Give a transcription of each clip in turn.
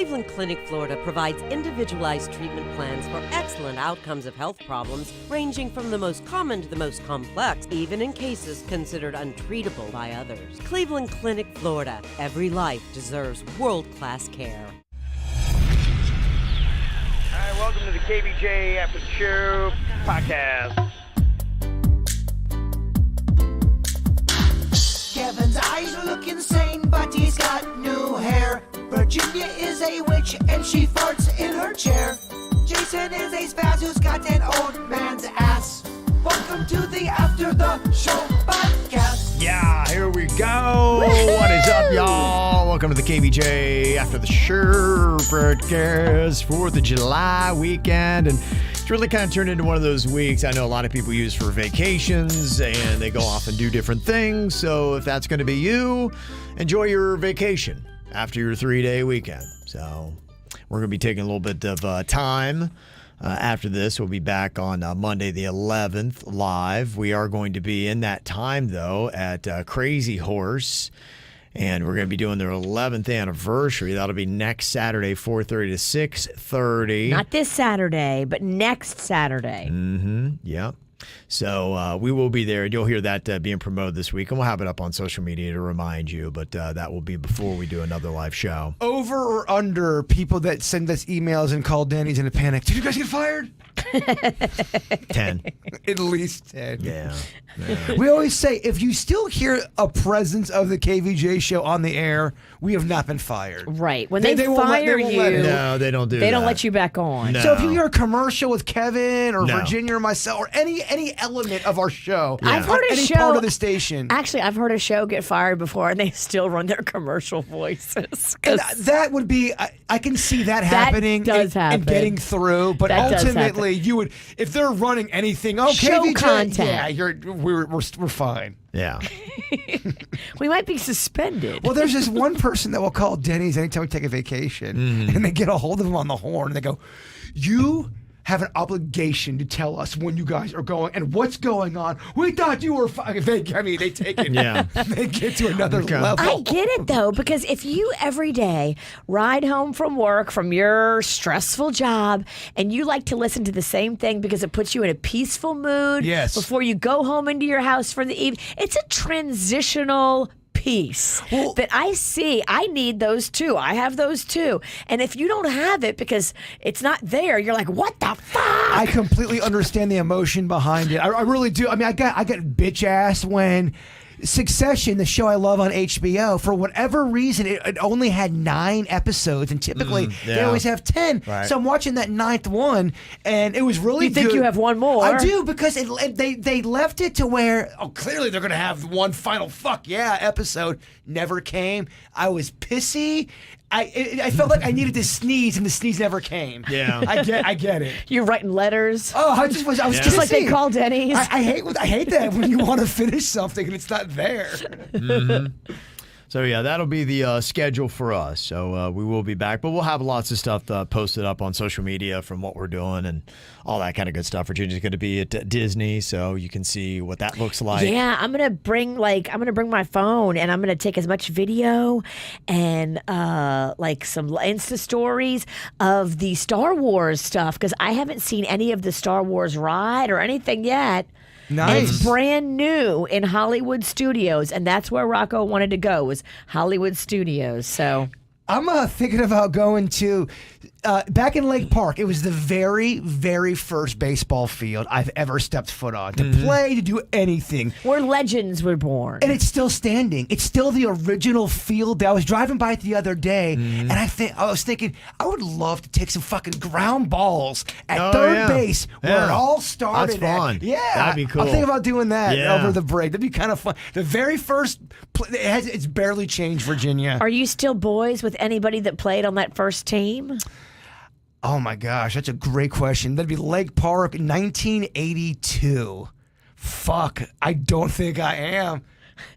Cleveland Clinic, Florida provides individualized treatment plans for excellent outcomes of health problems ranging from the most common to the most complex, even in cases considered untreatable by others. Cleveland Clinic, Florida. Every life deserves world-class care. Hi, welcome to the KVJ After the Show podcast. Kevin's eyes look insane, but he's got new hair. Virginia is a witch and she farts in her chair. Jason is a spaz who's got an old man's ass. Welcome to the After the Show podcast. Yeah, here we go. What is up, y'all? Welcome to the KVJ After the Show podcast, 4th of July weekend. And it's really kind of turned into one of those weeks I know a lot of people use for vacations, and they go off and do different things. So if that's going to be you, enjoy your vacation after your 3-day weekend. So we're going to be taking a little bit of time after this. We'll be back on Monday the 11th live. We are going to be in that time, though, at Crazy Horse, and we're going to be doing their 11th anniversary. That'll be next Saturday, 4:30 to 6:30. Not this Saturday, but next Saturday. Yep. So we will be there. You'll hear that being promoted this week, and we'll have it up on social media to remind you, but that will be before we do another live show. Over or under people that send us emails and call Denny's in a panic? Did you guys get fired? 10. At least 10. Yeah. We always say, if you still hear a presence of the KVJ show on the air, we have not been fired. Right. When they won't fire won't you, let it. No, they don't do that. they don't let you back on. No. So if you hear a commercial with Kevin or No. Virginia or myself or any element of our show, I've heard a any show, part of the station, Actually, I've heard a show get fired before, and they still run their commercial voices. and that would be, I can see that happening does and happen. getting through, but That does ultimately you would, if they're running anything, Show KVJ, content. yeah, we're fine. Yeah. We might be suspended. Well, there's this one person that will call Denny's anytime we take a vacation, and they get a hold of him on the horn, and they go, "You have an obligation to tell us when you guys are going and what's going on. We thought you were fine." They take it. Yeah. They get to another level. I get it, though, because if you every day ride home from work, from your stressful job, and you like to listen to the same thing because it puts you in a peaceful mood Yes. before you go home into your house for the evening, it's a transitional piece that I see. I need those too. I have those too. And if you don't have it because it's not there, you're like, what the fuck? I completely understand the emotion behind it. I really do. I mean, I get bitch ass when Succession, the show I love on HBO, for whatever reason, it only had 9 episodes, and typically they yeah. always have 10. Right. So I'm watching that 9th one, and it was really You think good. you have one more? I do, because they left it to where, clearly they're going to have one final fuck yeah episode. Never came. I was pissy. I felt like I needed to sneeze, and the sneeze never came. Yeah. I get it. You're writing letters. Oh, I was Yeah. Just like they pissy. call Denny's. I hate that when you want to finish something and it's not there. So, yeah, that'll be the schedule for us. So we will be back, but we'll have lots of stuff posted up on social media from what we're doing and all that kind of good stuff. Virginia's going to be at Disney, so you can see what that looks like. Yeah, I'm gonna bring my phone, and I'm gonna take as much video and like some Insta stories of the Star Wars stuff, because I haven't seen any of the Star Wars ride or anything yet. Nice. And it's brand new in Hollywood Studios, and that's where Rocco wanted to go, was Hollywood Studios. So I'm thinking about going to, back in Lake Park, it was the very, very first baseball field I've ever stepped foot on, to play, to do anything. where legends were born. And it's still standing. It's still the original field. I was driving by it the other day, and I was thinking, I would love to take some fucking ground balls at third base where it all started. That's fun. Yeah. That'd be cool. I'm thinking about doing that Yeah. over the break. That'd be kind of fun. The very first, it's barely changed, Virginia. Are you still boys with anybody that played on that first team? Oh my gosh, that's a great question. That'd be Lake Park, 1982. Fuck, I don't think I am.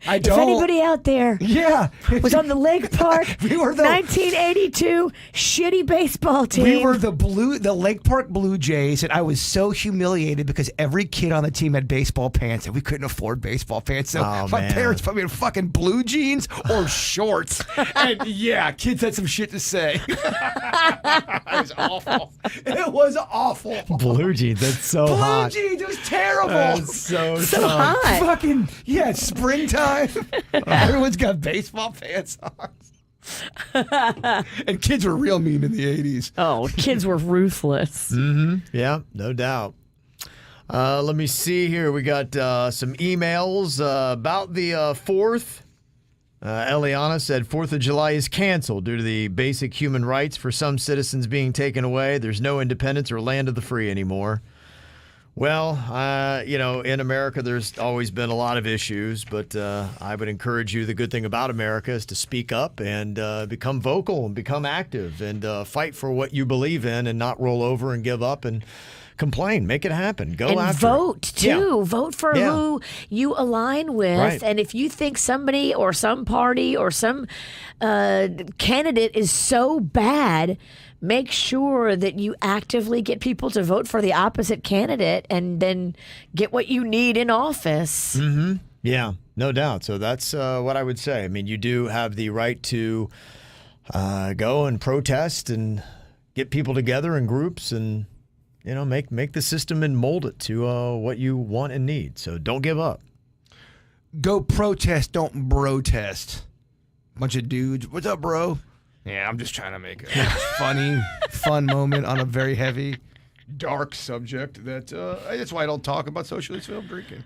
I If don't. anybody out there Yeah. was on the Lake Park We were the- 1982 shitty baseball team. We were the Lake Park Blue Jays, and I was so humiliated because every kid on the team had baseball pants, and we couldn't afford baseball pants. So Oh, my man. parents put me in fucking blue jeans or shorts. And yeah, kids had some shit to say. It was awful. It was awful. Blue jeans. That's so Blue hot. jeans, it was terrible. That's so hot. Fucking yeah, it's springtime. Everyone's got baseball pants on. And kids were real mean in the 80s. Oh, kids were ruthless. Yeah, no doubt. Let me see here. We got some emails about the 4th. Eliana said 4th of July is canceled due to the basic human rights for some citizens being taken away. There's no independence or land of the free anymore. Well, in America, there's always been a lot of issues, but I would encourage you, the good thing about America is to speak up and become vocal and become active and fight for what you believe in and not roll over and give up and complain. Make it happen. Go And after vote, it. too. Yeah. Vote for Yeah. who you align with. Right. And if you think somebody or some party or some candidate is so bad, make sure that you actively get people to vote for the opposite candidate and then get what you need in office. Yeah, no doubt. So that's what I would say. I mean, you do have the right to go and protest and get people together in groups and, make the system and mold it to what you want and need. So don't give up. Go protest, don't bro-test. Bunch of dudes. What's up, bro? Yeah, I'm just trying to make a fun moment on a very heavy, dark subject. That's why I don't talk about socialist film drinking.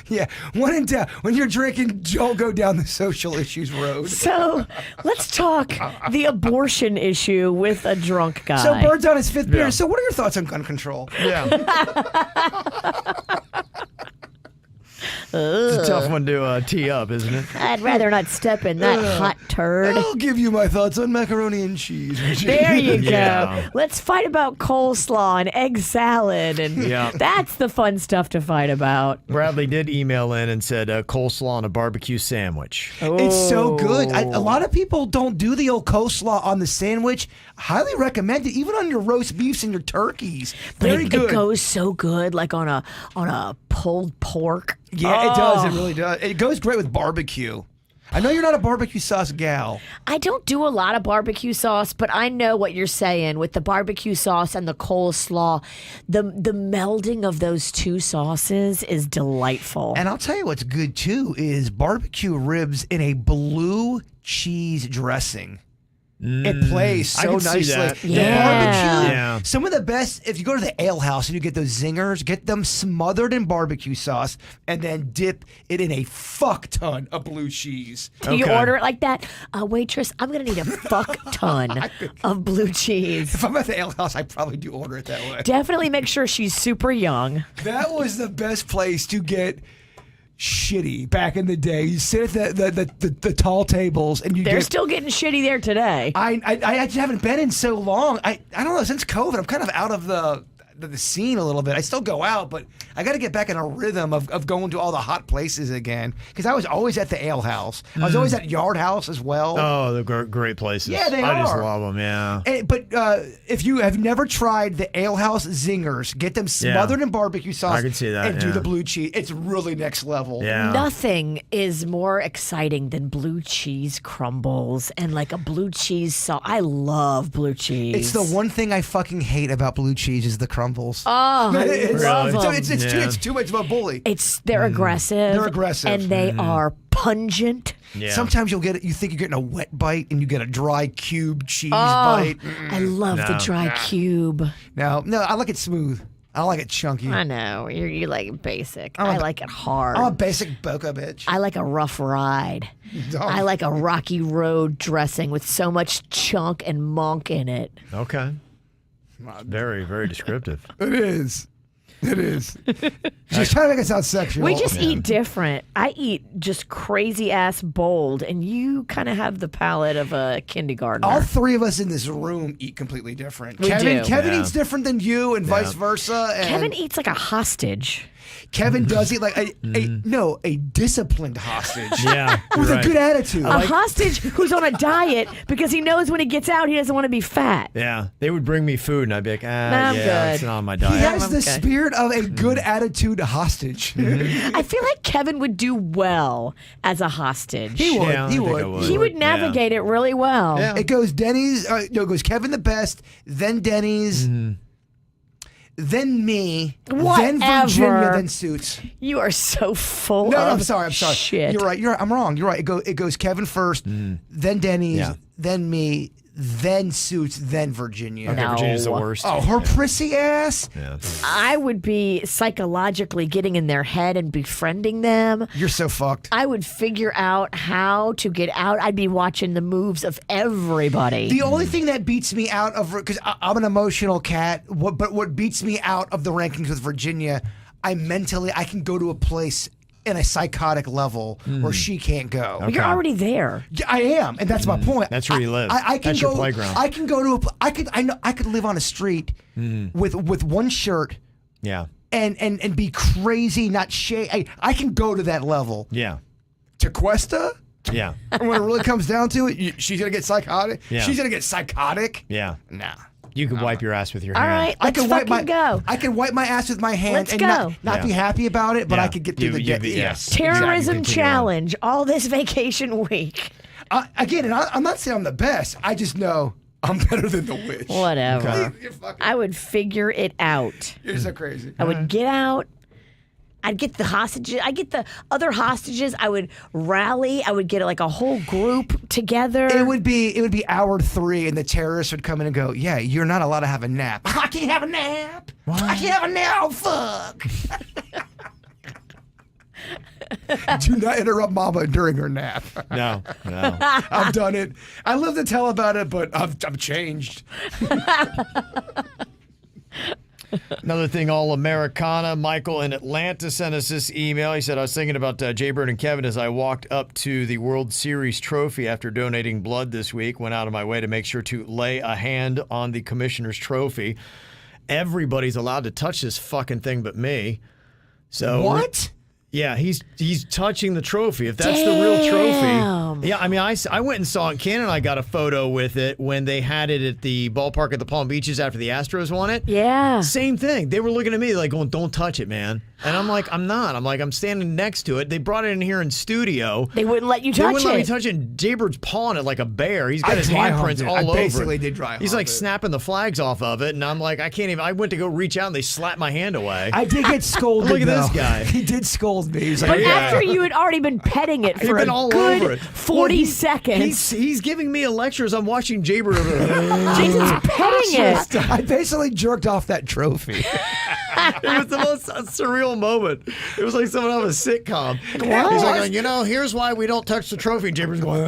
Yeah, when in doubt, when you're drinking, don't go down the social issues road. So let's talk the abortion issue with a drunk guy. So Bird's on his 5th beer. Yeah. So what are your thoughts on gun control? Yeah. It's a tough one to tee up, isn't it? I'd rather not step in that hot turd. I'll give you my thoughts on macaroni and cheese. There you go. Yeah. Let's fight about coleslaw and egg salad, and Yeah. that's the fun stuff to fight about. Bradley did email in and said coleslaw and a barbecue sandwich. It's so good. A lot of people don't do the old coleslaw on the sandwich. Highly recommend it, even on your roast beefs and your turkeys. Very good. It goes so good, like on a pulled pork. Yeah, it does. It really does. It goes great with barbecue. I know you're not a barbecue sauce gal. I don't do a lot of barbecue sauce, but I know what you're saying with the barbecue sauce and the coleslaw. The melding of those two sauces is delightful. And I'll tell you what's good too is barbecue ribs in a blue cheese dressing. It plays I so can see nicely. that. The Yeah. barbecue, Yeah. some of the best, if you go to the ale house and you get those zingers, get them smothered in barbecue sauce and then dip it in a fuck ton of blue cheese. Do you Okay. order it like that? Waitress, I'm going to need a fuck ton of blue cheese. If I'm at the ale house, I probably do order it that way. Definitely make sure she's super young. That was the best place to get shitty back in the day. You sit at the tall tables and you They're get... still getting shitty there today. I just haven't been in so long. I don't know, since COVID, I'm kind of out of the scene a little bit. I still go out, but I got to get back in a rhythm of going to all the hot places again. Because I was always at the ale house. I was always at Yard House as well. Oh, they're great places. Yeah, they I just are. love them, yeah. But if you have never tried the Ale House zingers, get them smothered in barbecue sauce. I can see that, And do yeah. the blue cheese. It's really next level. Yeah. Nothing is more exciting than blue cheese crumbles and like a blue cheese sauce. I love blue cheese. It's the one thing I fucking hate about blue cheese is the crumbles. Oh, I it's, love it's, them. it's too much of a bully. They're aggressive. They're aggressive. And they are pungent. Yeah. Sometimes you think you're getting a wet bite and you get a dry cube cheese bite. I love the dry cube. No, I like it smooth. I like it chunky. I know. You like it basic. I like it hard. I'm a basic boca bitch. I like a rough ride. Oh. I like a rocky road dressing with so much chunk and monk in it. Okay. Very, very descriptive. It is. It is. She's trying to make it sound sexual. We just eat different. I eat just crazy ass bold, and you kind of have the palate of a kindergartner. All three of us in this room eat completely different. We Kevin do. Kevin Yeah. eats different than you, and vice versa. And Kevin eats like a hostage. Kevin does it like a disciplined hostage. Yeah, With you're right. a good attitude. A hostage who's on a diet because he knows when he gets out he doesn't want to be fat. Yeah, they would bring me food, and I'd be like, I'm yeah, good. it's not on my He diet. has the okay. spirit of a good attitude hostage. I feel like Kevin would do well as a hostage. He would. Yeah, I he think would. I would. He would Yeah. navigate it really well. Yeah. It goes Denny's. It goes Kevin the best, then Denny's, then me, then Whatever. Virginia, then Suits. You are so full No, of I'm sorry. shit. You're right. I'm wrong. You're right. It goes Kevin first, then Denny's, Yeah. then me, then Suits, then Virginia. Okay, No. Virginia's the worst. Oh, her prissy ass. Yeah. I would be psychologically getting in their head and befriending them. You're so fucked. I would figure out how to get out. I'd be watching the moves of everybody. The only thing that beats me out of, because I'm an emotional cat, but what beats me out of the rankings with Virginia, I can go to a place in a psychotic level where she can't go. Well, you're already there. Yeah, I am, and that's my point. That's where you live. I can That's go, your playground. I can go to I could live on a street with one shirt Yeah. and be crazy, not I can go to that level. Yeah. To Cuesta, Yeah. when it really comes down to it, she's gonna get psychotic. Yeah. She's gonna get psychotic. Yeah. Nah. You could wipe your ass with your All hand. right, let's fucking go. I can wipe my ass with my hand Let's and go. not be Yeah. happy about it, but Yeah. I could get through the day. yes. Terrorism Exactly. challenge all this vacation week. Again, and I'm not saying I'm the best. I just know I'm better than the witch. Whatever. Okay. You're fucking. I would figure it out. You're so crazy. I would get out. I'd get the hostages. I'd get the other hostages. I would rally. I would get like a whole group together. It would be hour 3, and the terrorists would come in and go, "Yeah, you're not allowed to have a nap. I can't have a nap. I can't have a nap. Oh, fuck." Do not interrupt Mama during her nap. No. No. I've done it. I love to tell about it, but I'm changed. Another thing, all Americana. Michael in Atlanta sent us this email. He said, I was thinking about Jay Bird and Kevin as I walked up to the World Series trophy after donating blood this week. Went out of my way to make sure to lay a hand on the commissioner's trophy. Everybody's allowed to touch this fucking thing but me. So What? Yeah, he's touching the trophy. If that's the real Damn. trophy. Yeah, I mean, I went and saw it. Ken and I got a photo with it when they had it at the ballpark at the Palm Beaches after the Astros won it. Yeah. Same thing. They were looking at me like going, don't touch it, man. And I'm like, I'm not. I'm like, I'm standing next to it. They brought it in here in studio. They wouldn't let you They touch wouldn't let me it. touch it. And Jaybird's pawing it like a bear. He's got I his dry handprints humped it. all I over basically it. did dry He's hump like it. snapping the flags off of it. And I'm like, I can't even. I went to go reach out and they slapped my hand away. I did get scolded. Look at this though. guy. He did scold me. He's But like, Yeah. after you had already been petting it He'd for been a all good over it. 40 Well, seconds, He's giving me a lecture as I'm watching Jaybird. Jason's petting it. I basically jerked off that trophy. It was the most surreal moment. It was like someone on a sitcom. He's like, here's why we don't touch the trophy. And Jaybirds going,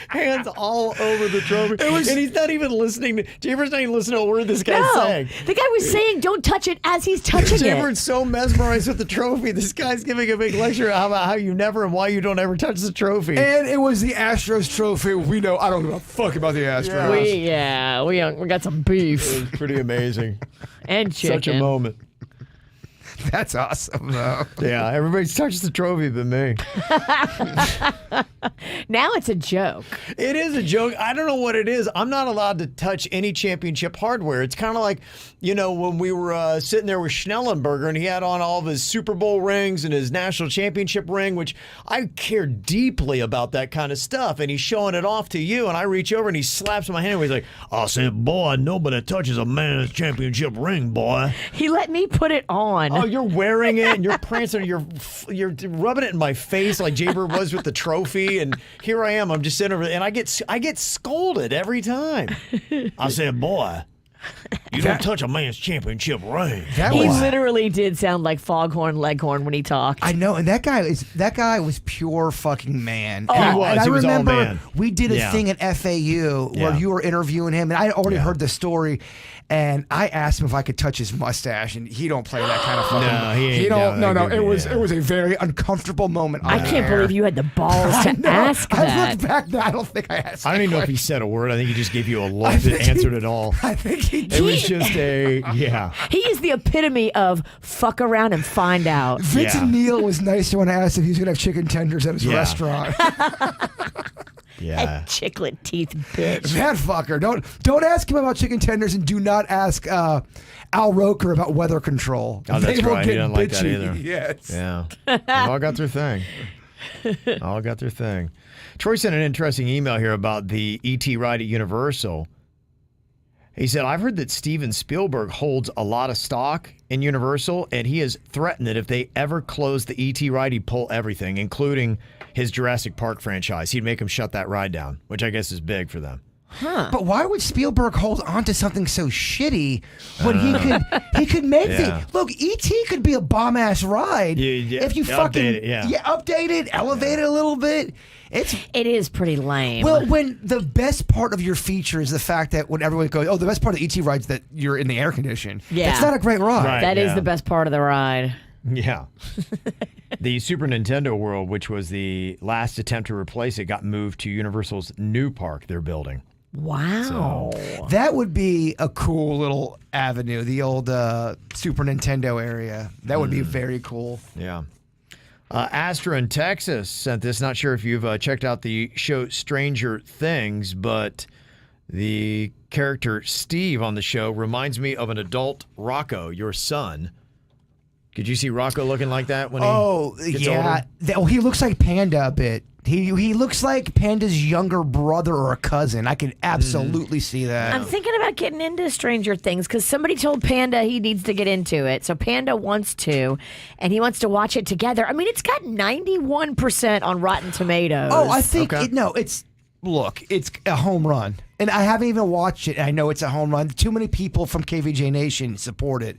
hands all over the trophy. And he's not even listening. Jaybirds not even listening to a word this guy's No, saying. the guy was saying don't touch it as he's touching it. Jaybirds so mesmerized with the trophy. This guy's giving a big lecture about how you never and why you don't ever touch the trophy. And it was the Astros trophy. We know I don't give a fuck about the Astros. We got some beef It was pretty amazing. and chicken. Such a moment. That's awesome, though. Yeah, everybody's touched the trophy but me. Now it's a joke. It is a joke. I don't know what it is. I'm not allowed to touch any championship hardware. It's kind of like, when we were sitting there with Schnellenberger and he had on all of his Super Bowl rings and his national championship ring, which I care deeply about that kind of stuff. And he's showing it off to you. And I reach over and he slaps my hand. And he's like, I said, boy, nobody touches a man's championship ring, boy. He let me put it on. Oh, you're wearing it and you're prancing, you're rubbing it in my face like Jaybird was with the trophy, and here I am. I'm just sitting over and I get scolded every time. I said, boy, you don't touch a man's championship ring. He literally did sound like Foghorn Leghorn when he talked. I know, and that guy was pure fucking man. Oh, And he was. And I He was all remember man. we did a Yeah. thing at FAU where Yeah. you were interviewing him, and I already heard the story. And I asked him if I could touch his mustache, and he don't play that kind of fucking. No, he ain't don't. no, No, that it was good, yeah. it was a very uncomfortable moment. I can't believe you had the balls to ask I that. looked back. I don't think I asked. I don't that even know if he question. said a word. I think he just gave you a look I that think he- answered it all. I think he He is just He is the epitome of fuck around and find out. Vincent Neal was nicer when I asked if he was going to have chicken tenders at his restaurant. That chiclet teeth bitch. That fucker. Don't ask him about chicken tenders, and do not ask Al Roker about weather control. Oh, that's right. He doesn't like that either. Yes. Yeah. They all got their thing. All got their thing. Troy sent an interesting email here about the E.T. ride at Universal. He said, I've heard that Steven Spielberg holds a lot of stock in Universal, and he has threatened that if they ever close the E.T. ride, he'd pull everything, including his Jurassic Park franchise. He'd make him shut that ride down, which I guess is big for them. Huh. But why would Spielberg hold on to something so shitty when he could make the look? E.T. could be a bomb ass ride if you fucking update it, elevate it a little bit. It is pretty lame. Well, when the best part of your feature is the fact that when everyone goes, the best part of the E.T. ride's that you're in the air condition. Yeah, it's not a great ride. Right, that is the best part of the ride. Yeah. The Super Nintendo World, which was the last attempt to replace it, got moved to Universal's new park they're building. Wow. That would be a cool little avenue, the old Super Nintendo area. That would be very cool. Yeah. Astra in Texas sent this. Not sure if you've checked out the show Stranger Things, but the character Steve on the show reminds me of an adult Rocco, your son. Could you see Rocco looking like that when he gets older? He looks like Panda a bit. He looks like Panda's younger brother or a cousin. I could absolutely see that. I'm thinking about getting into Stranger Things because somebody told Panda he needs to get into it. So Panda wants to, and he wants to watch it together. I mean, it's got 91% on Rotten Tomatoes. Oh, I think it's a home run. And I haven't even watched it, and I know it's a home run. Too many people from KVJ Nation support it.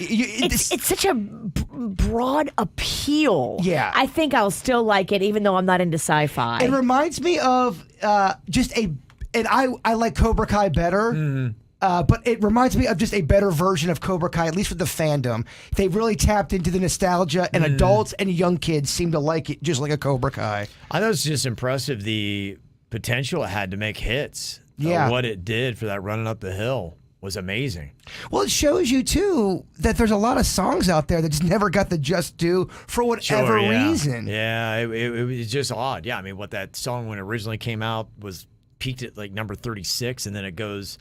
It's such a broad appeal. Yeah. I think I'll still like it, even though I'm not into sci-fi. It reminds me of and I like Cobra Kai better. But it reminds me of just a better version of Cobra Kai, at least with the fandom. They really tapped into the nostalgia, and adults and young kids seem to like it just like a Cobra Kai. I thought it was just impressive the potential it had to make hits. Yeah. What it did for that running up the hill was amazing. Well, it shows you, too, that there's a lot of songs out there that just never got the just due for whatever reason. Yeah, it was just odd. Yeah, I mean, what that song when it originally came out was peaked at like number 36, and then it goes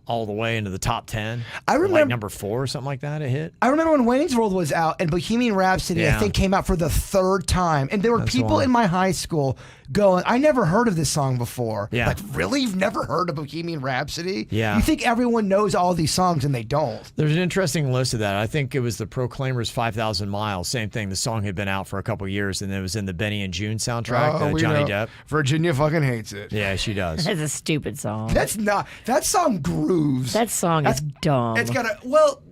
all the way into the top 10. I remember like number 4 or something like that. It hit. I remember when Wayne's World was out and Bohemian Rhapsody, I think, came out for the 3rd time, and there were people in my high school going, "I never heard of this song before." Yeah. Like, really? You've never heard of Bohemian Rhapsody? Yeah. You think everyone knows all these songs, and they don't. There's an interesting list of that. I think it was the Proclaimers' 5,000 Miles. Same thing. The song had been out for a couple years, and it was in the Benny and June soundtrack. Johnny Depp. Virginia fucking hates it. Yeah, she does. That's a stupid song. That song grooves. That song is dumb. It's got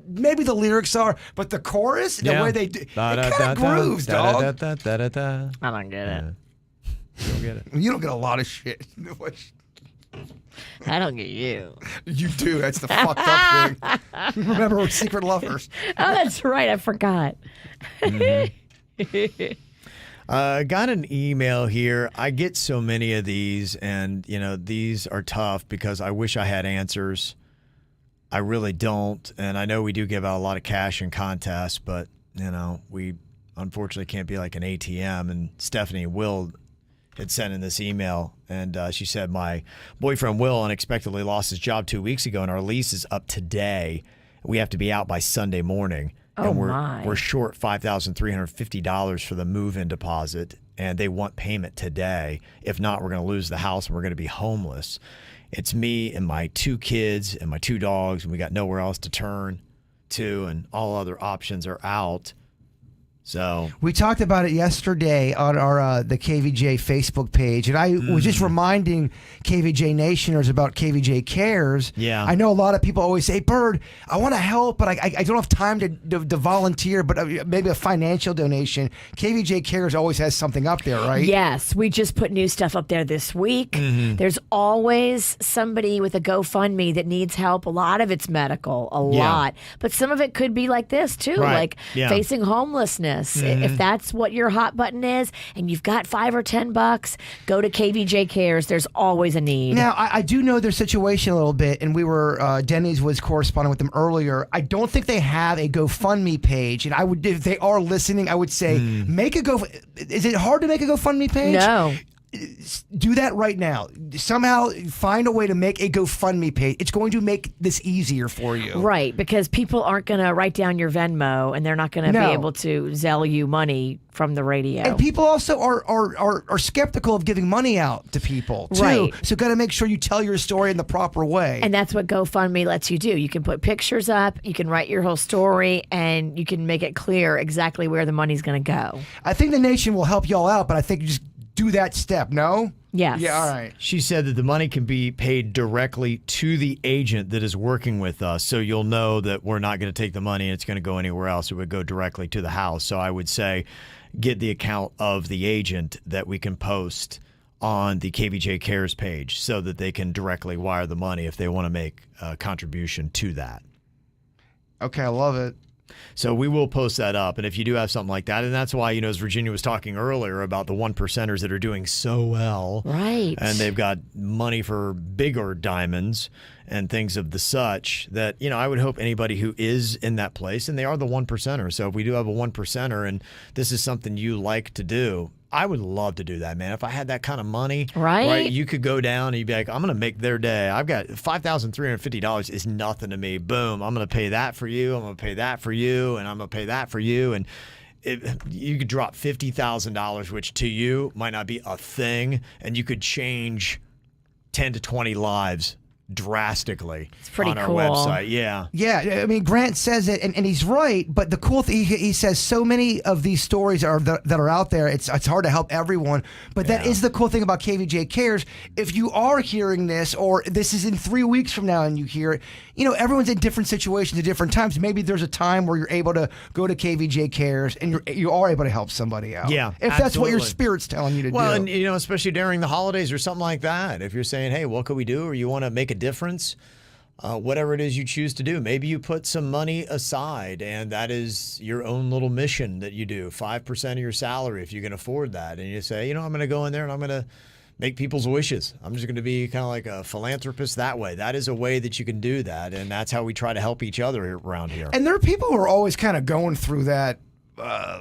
maybe the lyrics are, but the chorus, the way they do, it kind of grooves, dog. I don't get it. You don't get it. You don't get a lot of shit. I don't get you. You do. That's the fucked up thing. Remember, we're secret lovers. Oh, that's right. I forgot. Got an email here. I get so many of these, and these are tough because I wish I had answers. I really don't, and I know we do give out a lot of cash in contests, but we unfortunately can't be like an ATM. And Stephanie Will had sent in this email, and she said, my boyfriend Will unexpectedly lost his job 2 weeks ago, and our lease is up today. We have to be out by Sunday morning. And we're short $5,350 for the move-in deposit, and they want payment today. If not, we're going to lose the house, and we're going to be homeless. It's me and my 2 kids and my 2 dogs, and we got nowhere else to turn to, and all other options are out. So we talked about it yesterday on our the KVJ Facebook page, and I was just reminding KVJ Nationers about KVJ Cares. Yeah, I know a lot of people always say, "Bird, I want to help, but I don't have time to volunteer, but maybe a financial donation." KVJ Cares always has something up there, right? Yes, we just put new stuff up there this week. There's always somebody with a GoFundMe that needs help. A lot of it's medical, a lot, but some of it could be like this too, like facing homelessness. this. If that's what your hot button is, and you've got $5 or $10, go to KVJ Cares. There's always a need. Now, I do know their situation a little bit, and Denny's was corresponding with them earlier. I don't think they have a GoFundMe page, and I would, if they are listening, I would say make a Is it hard to make a GoFundMe page? No. Do that right now. Somehow find a way to make a GoFundMe page. It's going to make this easier for you. Right, because people aren't going to write down your Venmo, and they're not going to be able to Zelle you money from the radio. And people also are skeptical of giving money out to people, too. Right. So got to make sure you tell your story in the proper way. And that's what GoFundMe lets you do. You can put pictures up, you can write your whole story, and you can make it clear exactly where the money's going to go. I think the nation will help y'all out, but I think you just do that step, no? Yes. Yeah, all right. She said that the money can be paid directly to the agent that is working with us, so you'll know that we're not going to take the money and it's going to go anywhere else. It would go directly to the house. So I would say get the account of the agent that we can post on the KVJ Cares page so that they can directly wire the money if they want to make a contribution to that. Okay, I love it. So we will post that up. And if you do have something like that, and that's why, as Virginia was talking earlier about the 1%ers that are doing so well. Right. And they've got money for bigger diamonds and things of the such that, I would hope anybody who is in that place, and they are the 1%er. So if we do have a 1%er and this is something you like to do, I would love to do that, man. If I had that kind of money, right? You could go down and you'd be like, I'm going to make their day. I've got $5,350 is nothing to me. Boom. I'm going to pay that for you. I'm going to pay that for you. And I'm going to pay that for you. And you could drop $50,000, which to you might not be a thing. And you could change 10 to 20 lives drastically on our cool. website. Yeah. Yeah, I mean, Grant says it, and he's right, but the cool thing, he says so many of these stories that are out there, it's hard to help everyone, but that is the cool thing about KVJ Cares. If you are hearing this, or this is in 3 weeks from now and you hear it, everyone's in different situations at different times. Maybe there's a time where you're able to go to KVJ Cares and you are able to help somebody out. Yeah, if that's what your spirit's telling you to do. Well, and especially during the holidays or something like that. If you're saying, hey, what could we do? Or you want to make a difference, whatever it is you choose to do. Maybe you put some money aside, and that is your own little mission that you do, 5% of your salary if you can afford that. And you say, I'm going to go in there and I'm going to make people's wishes. I'm just going to be kind of like a philanthropist that way. That is a way that you can do that, and that's how we try to help each other around here. And there are people who are always kind of going through that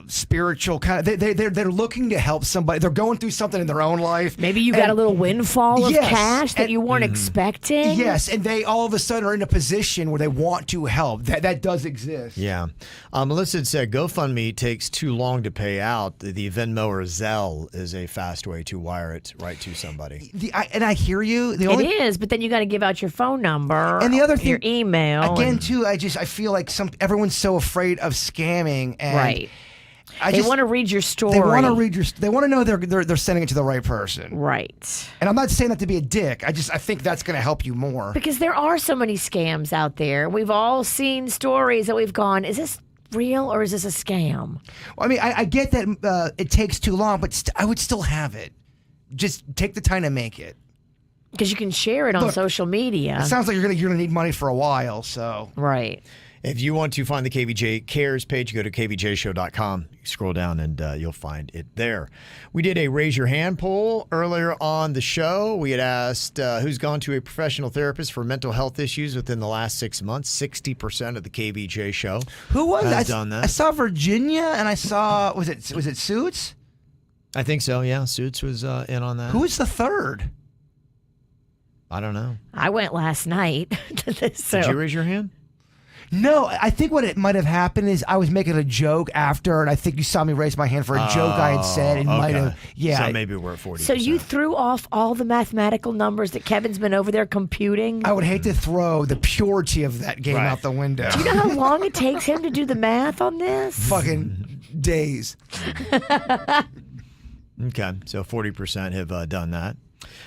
spiritual kind of, they're looking to help somebody. They're going through something in their own life. Maybe you got a little windfall of cash that you weren't expecting. Yes, and they all of a sudden are in a position where they want to help. That does exist. Yeah. Melissa said GoFundMe takes too long to pay out. The Venmo or Zelle is a fast way to wire it right to somebody. And I hear you. It is, but then you got to give out your phone number and the other thing, your email. Again, too, I feel like everyone's so afraid of scamming. And right. They want to read your story. They want to read They want to know they're sending it to the right person. Right. And I'm not saying that to be a dick. I think that's going to help you more. Because there are so many scams out there. We've all seen stories that we've gone, is this real or is this a scam? Well, I mean, I get that it takes too long, but I would still have it. Just take the time to make it. Because you can share it on social media. It sounds like you're gonna need money for a while. So right. If you want to find the KVJ Cares page, go to kvjshow.com. You scroll down and you'll find it there. We did a raise your hand poll earlier on the show. We had asked who's gone to a professional therapist for mental health issues within the last 6 months. 60% of the KVJ show has done that. I saw Virginia, and I saw was it Suits? I think so. Yeah, Suits was in on that. Who was the third? I don't know. I went last night. Did you raise your hand? No, I think what it might have happened is I was making a joke after, and I think you saw me raise my hand for a joke I had said, and might have, So maybe we're at 40%. So you threw off all the mathematical numbers that Kevin's been over there computing? I would hate to throw the purity of that game out the window. Do you know how long it takes him to do the math on this? Fucking days. Okay, so 40% have done that.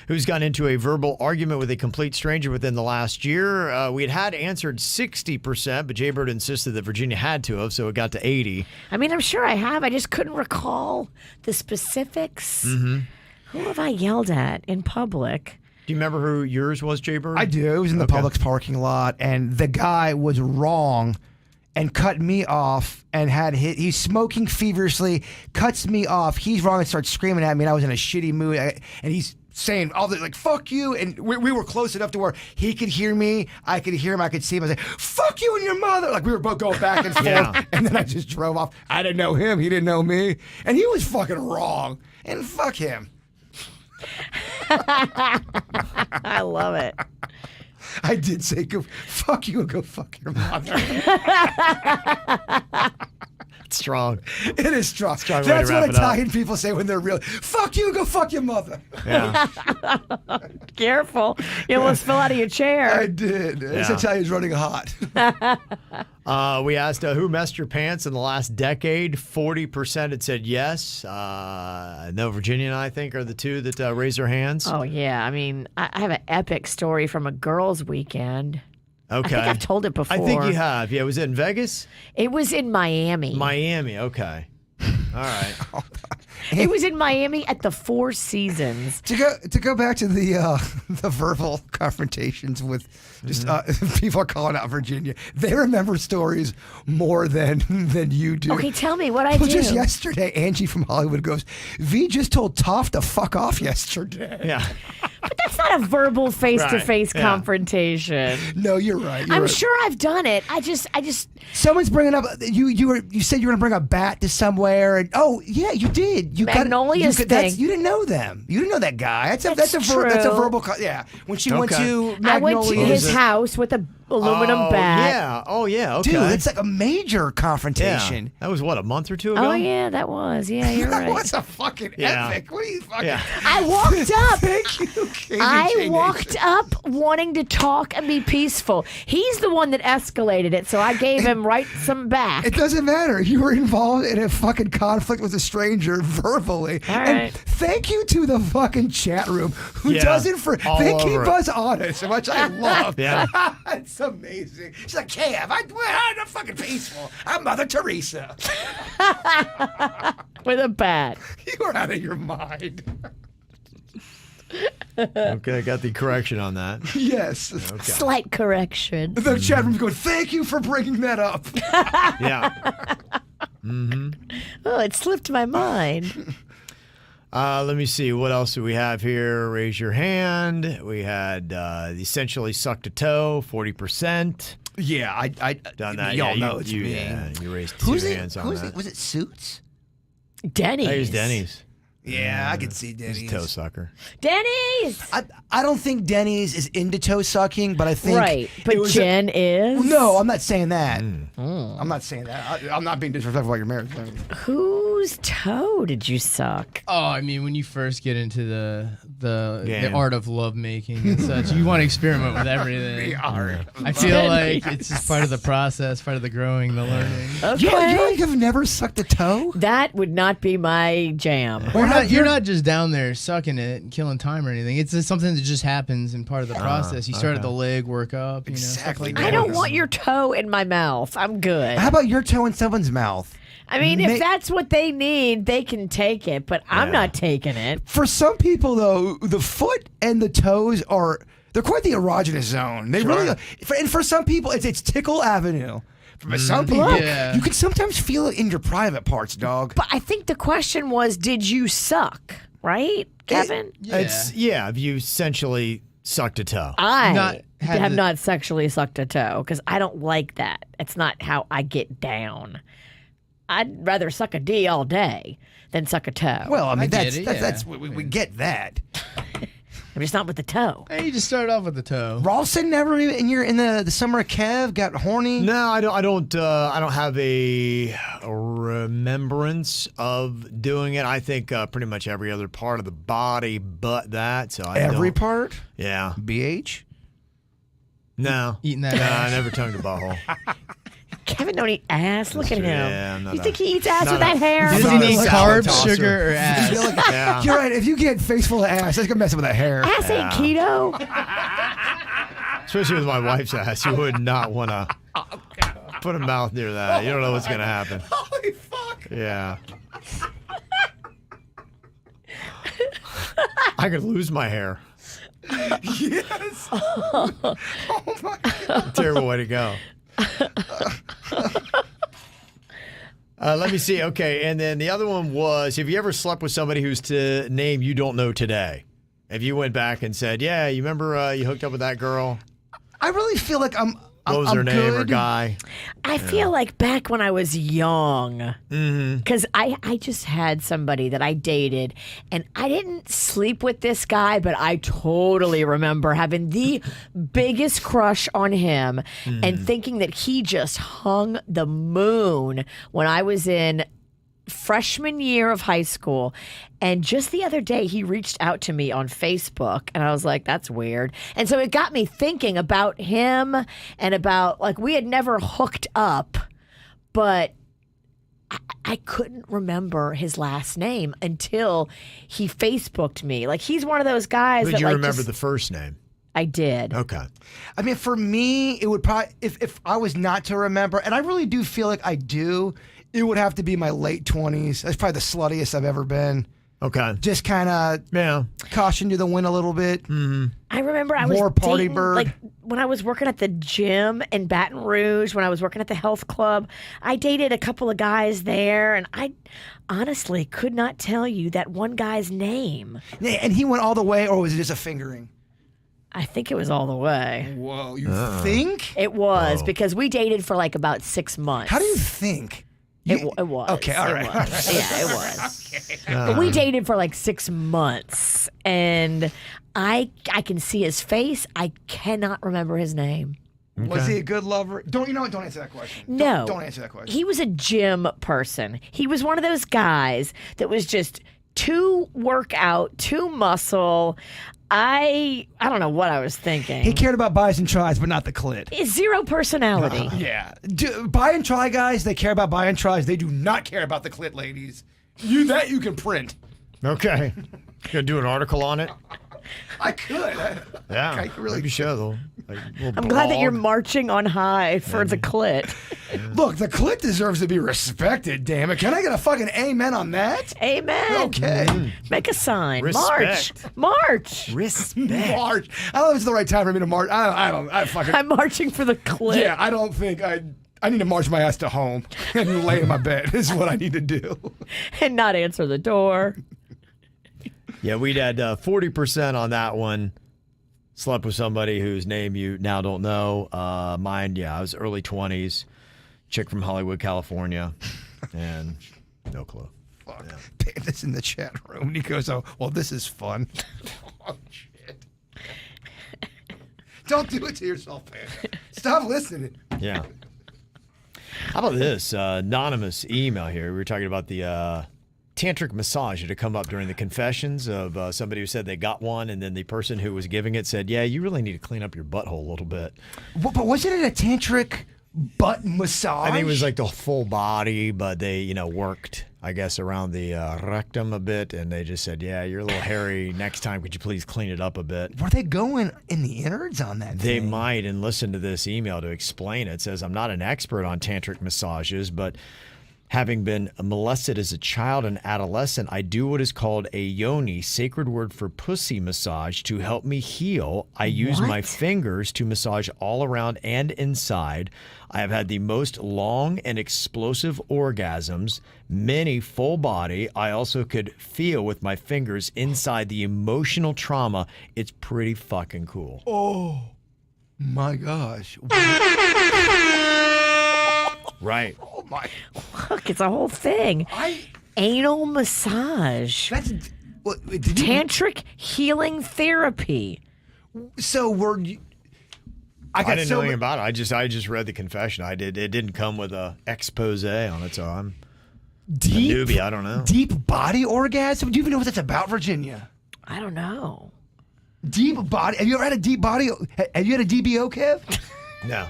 Who's gotten into a verbal argument with a complete stranger within the last year? We had answered 60%, but Jay Bird insisted that Virginia had to have, so it got to 80. I mean, I'm sure I have. I just couldn't recall the specifics. Mm-hmm. Who have I yelled at in public? Do you remember who yours was, Jay Bird? I do. It was in the Publix parking lot, and the guy was wrong and cut me off and he's smoking feverishly, cuts me off. He's wrong and starts screaming at me, and I was in a shitty mood. And he's saying all the, like, fuck you. And we were close enough to where he could hear me, I could hear him, I could see him. I was like, fuck you and your mother. Like, we were both going back and forth. Yeah. And then I just drove off. I didn't know him, he didn't know me. And he was fucking wrong. And fuck him. I love it. I did say, go fuck you and go fuck your mother. It's strong. It is strong. Strong way to That's wrap what it up. Italian people say when they're real. Fuck you and go fuck your mother. Yeah. Careful. You almost fell out of your chair. I did. This Yeah. Italian's running hot. We asked who messed your pants in the last decade. 40% had said yes. No, Virginia and I think are the two that raised their hands. Oh, yeah. I mean, I have an epic story from a girls' weekend. Okay. I think I've told it before. I think you have. Yeah, was it in Vegas? It was in Miami. Miami. Okay. All right. It was in Miami at the Four Seasons. To go back to the verbal confrontations with just people are calling out Virginia. They remember stories more than you do. Okay, tell me what I Well, do. just yesterday, Angie from Hollywood goes, V just told Toph to fuck off yesterday. Yeah. But that's not a verbal face-to-face Right, yeah. confrontation. No, you're right. I'm sure I've done it. I just. Someone's bringing up you said you were gonna bring a bat to somewhere, and oh yeah, you did. Magnolia's thing. You didn't know them. You didn't know that guy. That's a true. verbal. Yeah, when she went Okay. to I went to Magnolia's. his house with a aluminum bat. Yeah. Oh, yeah. Okay. Dude, it's like a major yeah. confrontation. That was what, a month or two ago? Oh yeah, that was. Yeah, you're That right. was a fucking Yeah. epic. What are you fucking? Yeah. I walked up. Thank you, KVJ I Nation. walked up wanting to talk and be peaceful. He's the one that escalated it, so I gave him some back. It doesn't matter. You were involved in a fucking conflict with a stranger verbally. All And right. thank you to the fucking chat room who Yeah, does it for. all They over keep it. us honest, which I love. Yeah. It's amazing. She's like, Kev, I'm fucking peaceful. I'm Mother Teresa. With a bat. You are out of your mind. Okay, I got the correction on that. Yes. Okay. Slight correction. The chat room's going, thank you for bringing that up. Yeah. Oh, it slipped my mind. Let me see. What else do we have here? Raise your hand. We had essentially sucked a toe, 40%. Yeah, I Done that. Y'all yeah, know it's me. Yeah, you raised two hands on that. Was it Suits? Denny's. That was Denny's. Yeah, I could see He's Denny's. a toe sucker. Denny's. I don't think Denny's is into toe sucking, but I think Right, but it was Jen is. No, I'm not saying that. I'm not saying that. I'm not being disrespectful about your marriage. Whose toe did you suck? Oh, I mean, when you first get into the Yeah. art of lovemaking and such, you want to experiment with everything. I feel Denny's. like it's just part of the process, part of the growing, the learning. Okay. You've never sucked a toe? That would not be my jam. You're not just down there sucking it and killing time or anything. It's just something that just happens in part of the process. You start at the leg, work up, Exactly. stuff like I that. don't want your toe in my mouth. I'm good. How about your toe in someone's mouth? I mean, if that's what they need, they can take it, but I'm not taking it. For some people, though, the foot and the toes they're quite the erogenous zone. They really are. And for some people, it's Tickle Avenue. For some people, Yeah. you can sometimes feel it in your private parts, dog. But I think the question was, did you suck? Right, Kevin? Yeah. Have you essentially sucked a toe? I Not had have the- not sexually sucked a toe because I don't like that. It's not how I get down. I'd rather suck a D all day than suck a toe. Well, I mean, get that's it, that's yeah. we get that. I'm just not with the toe. Hey, you just started off with the toe. Ralston never even in the summer of Kev got horny. No, I don't have a remembrance of doing it. I think pretty much every other part of the body but that. So Every don't. part. Yeah. BH. No. Eating that No, I ass. never tongued a butthole. Kevin don't eat ass. Look at him. Yeah, I'm not You a- think he eats ass not with a- that hair? Does he Not a need salad carbs, tosser. sugar, or ass? Yeah. You're right. If you get face full of ass, that's gonna mess up with that hair. Ass ain't keto. Especially with my wife's ass, you would not want to put a mouth near that. You don't know what's going to happen. Holy fuck! Yeah. I could lose my hair. Yes. Oh my god. Terrible way to go. Let me see. Okay, and then the other one was, have you ever slept with somebody whose name you don't know today? If you went back and said, yeah, you remember you hooked up with that girl? I really feel like I'm What was her name good. or guy? I feel like back when I was young, because I just had somebody that I dated, and I didn't sleep with this guy, but I totally remember having the biggest crush on him and thinking that he just hung the moon when I was in freshman year of high school. And just the other day, he reached out to me on Facebook, and I was like, that's weird. And so it got me thinking about him and about, like, we had never hooked up, but I couldn't remember his last name until he Facebooked me. Like, he's one of those guys Did that, you like, remember just- the first name? I did. Okay. I mean, for me, it would probably, if I was not to remember, and I really do feel like I do, it would have to be my late 20s. That's probably the sluttiest I've ever been. Okay. Just kind of Yeah. caution to the wind a little bit. I remember I was More party dating, bird. like when I was working at the gym in Baton Rouge, when I was working at the health club, I dated a couple of guys there, and I honestly could not tell you that one guy's name. Yeah, and he went all the way, or was it just a fingering? I think it was all the way. Whoa, you think? It was because we dated for like about 6 months. How do you think? It was. Okay, all It right. was. Yeah, it was. But we dated for like 6 months, and I can see his face. I cannot remember his name. Was he a good lover? Don't answer that question. No. Don't answer that question. He was a gym person. He was one of those guys that was just too workout, too muscle. I don't know what I was thinking. He cared about buys and tries, but not the clit. Zero personality. Yeah. Buy and try guys, they care about buy and tries. They do not care about the clit, ladies. You can print. Okay. Gonna do an article on it? I could. Yeah. I really maybe show I'm glad that you're marching on high for the clit. Look, the clit deserves to be respected, damn it. Can I get a fucking amen on that? Amen. Okay. Make a sign. Respect. March. Respect. March. I don't know if it's the right time for me to march. I fucking. I'm marching for the clit. Yeah, I don't think I need to march my ass to home and lay in my bed is what I need to do. And not answer the door. Yeah, we'd had 40% on that one. Slept with somebody whose name you now don't know. Mine, I was early 20s. Chick from Hollywood, California. And no clue. Fuck. Panda's in the chat room and he goes, oh, well, this is fun. Oh, shit. Don't do it to yourself, Panda. Stop listening. Yeah. How about this? Anonymous email here. We were talking about the tantric massage that had come up during the confessions of somebody who said they got one, and then the person who was giving it said, yeah, you really need to clean up your butthole a little bit. But wasn't it a tantric butt massage? I think it was like the full body, but they, worked, I guess, around the rectum a bit, and they just said, yeah, you're a little hairy. Next time, could you please clean it up a bit? Were they going in the innards on that They thing? might, and listen to this email to explain it. It says, I'm not an expert on tantric massages, but having been molested as a child and adolescent, I do what is called a yoni, sacred word for pussy massage, to help me heal. I use my fingers to massage all around and inside. I have had the most long and explosive orgasms, many full body. I also could feel with my fingers inside the emotional trauma. It's pretty fucking cool. Oh, my gosh. Right. Oh, my. Look, it's a whole thing. Anal massage. That's. What, did you, Tantric healing therapy. so were you. I didn't know anything about it. I just read the confession. It didn't come with a expose on it, so I'm deep, a newbie. I don't know. Deep body orgasm? Do you even know what that's about, Virginia? I don't know. Deep body. Have you ever had a deep body? Have you had a DBO, Kev? No,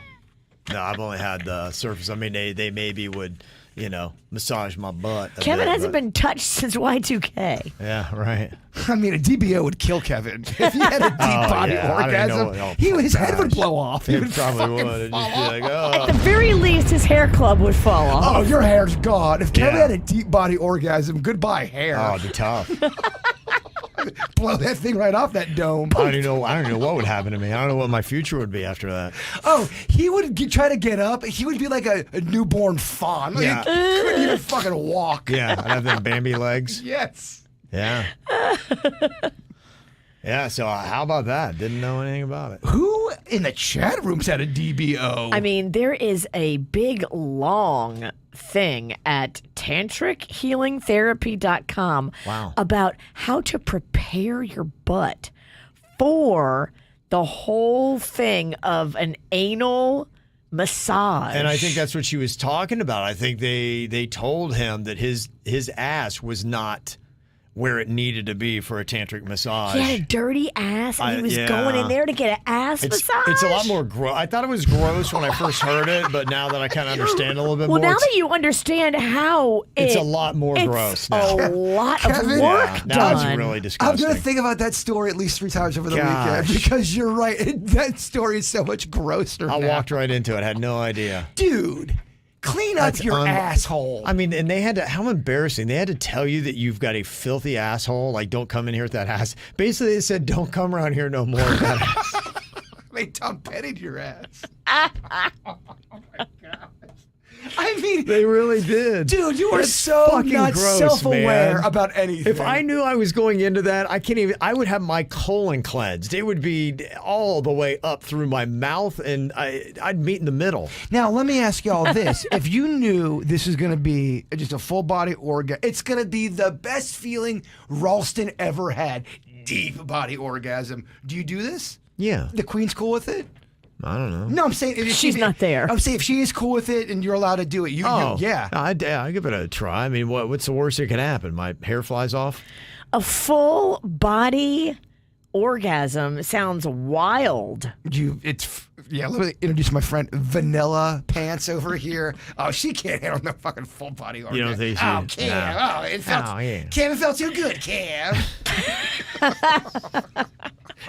I've only had the surface. I mean, they maybe would, massage my butt. Kevin hasn't been touched since Y2K. Yeah, right. I mean, a DBO would kill Kevin. If he had a deep body I didn't know orgasm, his head would blow off. He It would probably fucking would. It'd fall just be off. like, At the very least, his hair club would fall off. Oh, your hair's gone. If Kevin Yeah. had a deep body orgasm, goodbye hair. oh, it'd be tough. blow that thing right off that dome. I don't even know what would happen to me. I don't know what my future would be after that. Oh, he would try to get up. He would be like a newborn fawn. Like, Yeah. He couldn't even fucking walk. Yeah, I'd have them Bambi legs. Yes. Yeah. Yeah, so how about that? Didn't know anything about it. Who in the chat rooms had a DBO? I mean, there is a big, long thing at tantrichealingtherapy.com Wow. about how to prepare your butt for the whole thing of an anal massage. And I think that's what she was talking about. I think they told him that his ass was not where it needed to be for a tantric massage. He had a dirty ass, and he was yeah. going in there to get an ass massage. It's a lot more gross. I thought it was gross when I first heard it, but now that I kind of understand a little bit Well, more, now that you understand how it's a lot more it's gross now. a lot of Kevin? work Yeah, done. now it's really I'm disgusting. going to think about that story at least 3 times over the Gosh. weekend because you're right. That story is so much grosser I now. walked right into it. Had no idea. Dude, clean up That's your asshole. I mean, and they had to, how embarrassing. They had to tell you that you've got a filthy asshole. Like, don't come in here with that ass. Basically, they said, don't come around here no more with that ass. They Tom Petty'd your ass. Oh my God. I mean, They really did. dude, you are That's so fucking not gross, self-aware man. about anything. If I knew I was going into that, I would have my colon cleansed. It would be all the way up through my mouth, and I'd meet in the middle. Now, let me ask y'all this. If you knew this was going to be just a full body orgasm, it's going to be the best feeling Ralston ever had. Deep body orgasm. Do you do this? Yeah. The Queen's cool with it? I don't know. No, I'm saying if She's not there. I'm saying if she is cool with it and you're allowed to do it, yeah. I give it a try. I mean, what's the worst that can happen? My hair flies off? A full body orgasm sounds wild. Let me introduce my friend Vanilla Pants over here. Oh, she can't handle no fucking full body orgasm. You don't think she? Oh, Cam. No. Oh, it felt. Oh, yeah. Cam, it felt too good, Cam.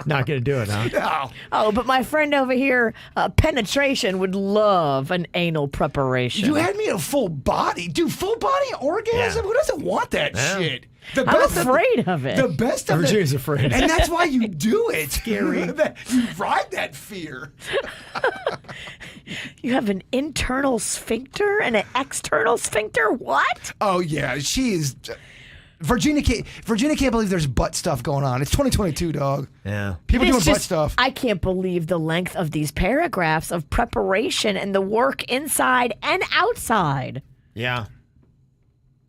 Not gonna do it, huh? No. Oh, but my friend over here, Penetration, would love an anal preparation. You had me a full body. Dude, full body orgasm? Yeah. Who doesn't want that Yeah. shit? I'm afraid of it. The best of Virginia's it. afraid. And that's why you do it. Scary. You ride that fear. You have an internal sphincter and an external sphincter? What? Oh, yeah. She is. Virginia can't believe there's butt stuff going on. It's 2022, dog. Yeah. People It's doing butt just- stuff. I can't believe the length of these paragraphs of preparation and the work inside and outside. Yeah.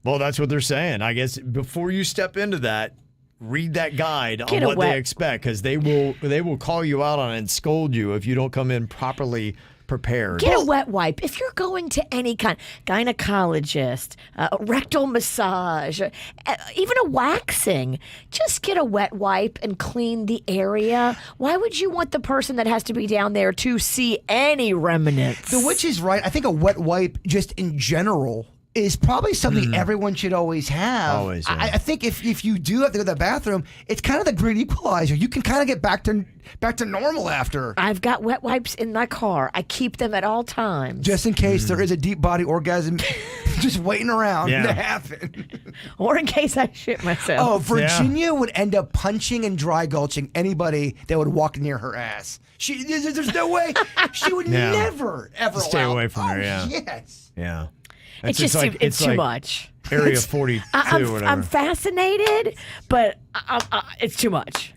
Well, that's what they're saying. I guess before you step into that, read that guide Get on a what wet- they expect, because they will call you out on it and scold you if you don't come in properly prepared. Get a wet wipe. If you're going to any kind, gynecologist, rectal massage, even a waxing, just get a wet wipe and clean the area. Why would you want the person that has to be down there to see any remnants? The witch is right. I think a wet wipe, just in general, is probably something everyone should always have. Always, yeah. I think if you do have to go to the bathroom, it's kind of the great equalizer. You can kind of get back to normal after. I've got wet wipes in my car. I keep them at all times. Just in case there is a deep body orgasm just waiting around Yeah. to happen. Or in case I shit myself. Oh, Virginia would end up punching and dry gulching anybody that would walk near her ass. There's no way. She would Yeah. never, ever Stay allow- away from her, Oh, yeah. Yes. Yeah. it's just it's too much. Area 42 or whatever. I'm fascinated, but it's too much.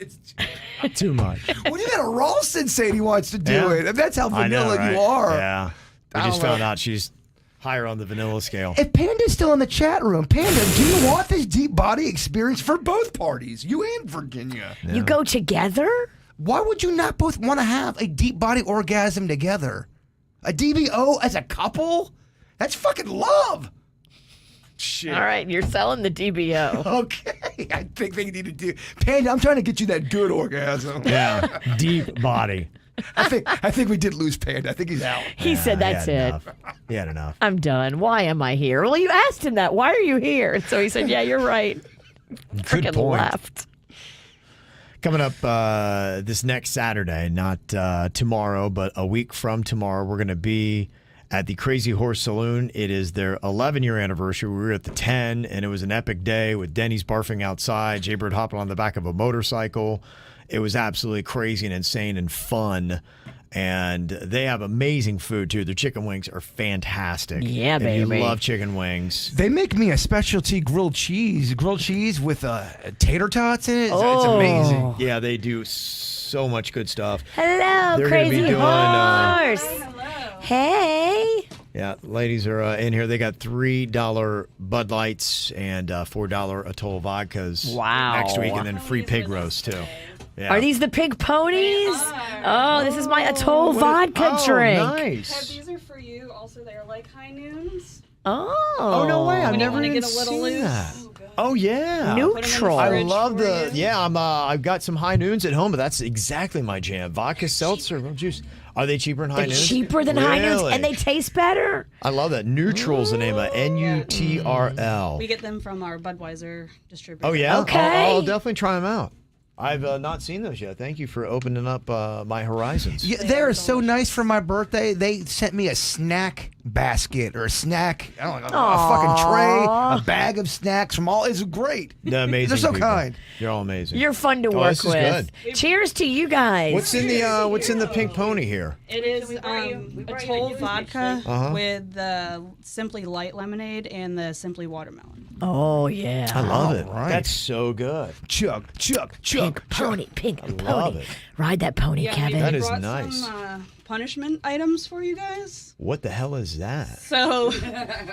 Too much. Well, you got a Ralston saying he wants to do Yeah. it. That's how I know, vanilla right? you are. Yeah. We I just don't found know. out she's higher on the vanilla scale. If Panda's still in the chat room, Panda, do you want this deep body experience for both parties, you and Virginia? You go together? Why would you not both want to have a deep body orgasm together? A DBO as a couple? That's fucking love. Shit. All right, you're selling the DBO. Okay, I think they need to do. Panda, I'm trying to get you that good orgasm. Yeah. Deep body. I think we did lose Panda. I think he's out. He said that's He had it. enough. He had enough. I'm done. Why am I here? Well, you asked him that. Why are you here? So he said, yeah, you're right. Good Freaking point. left. Coming up this next Saturday, not tomorrow, but a week from tomorrow, we're going to be at the Crazy Horse Saloon. It is their 11-year anniversary. We were at the 10, and it was an epic day with Denny's barfing outside, Jaybird hopping on the back of a motorcycle. It was absolutely crazy and insane and fun. And they have amazing food, too. Their chicken wings are fantastic. Yeah, if baby. you love chicken wings. They make me a specialty grilled cheese with tater tots in it. It's Oh. amazing. Yeah, they do so much good stuff. Hello, They're gonna be Crazy doing, Horse. Hey. Yeah, ladies are in here. They got $3 Bud Lights and $4 Atoll vodkas Wow. next week, and then free pig roast, too. Yeah. Are these the pig ponies? Oh, this is my Atoll vodka drink. Nice. These are for you. Also, they're like high noons. Oh, no way. I've When you never wanna even get a little seen loose. that. Oh, yeah. Neutral. I love I've got some high noons at home, but that's exactly my jam. Vodka, seltzer, juice. Are they cheaper than high They're noons? cheaper than high noons, Really? and they taste better. I love that. Neutral's the name of it. N-U-T-R-L. We get them from our Budweiser distributor. Oh, yeah? Okay. I'll definitely try them out. I've not seen those yet. Thank you for opening up my horizons. Yeah, they're so nice for my birthday. They sent me a snack basket or a snack, I don't know, a fucking tray, a bag of snacks from all. It's great. They're amazing. They're so people. kind. You're all amazing. You're fun to Oh, work this is with. good. Cheers to you guys. What's in the pink pony here? It is Atoll vodka with the Simply Light lemonade and the Simply watermelon. Oh, yeah. I love it. right. That's so good. Chug. Pink pony, pink love pony. it. Ride that pony, Kevin. That we is brought nice. some punishment items for you guys. What the hell is that? So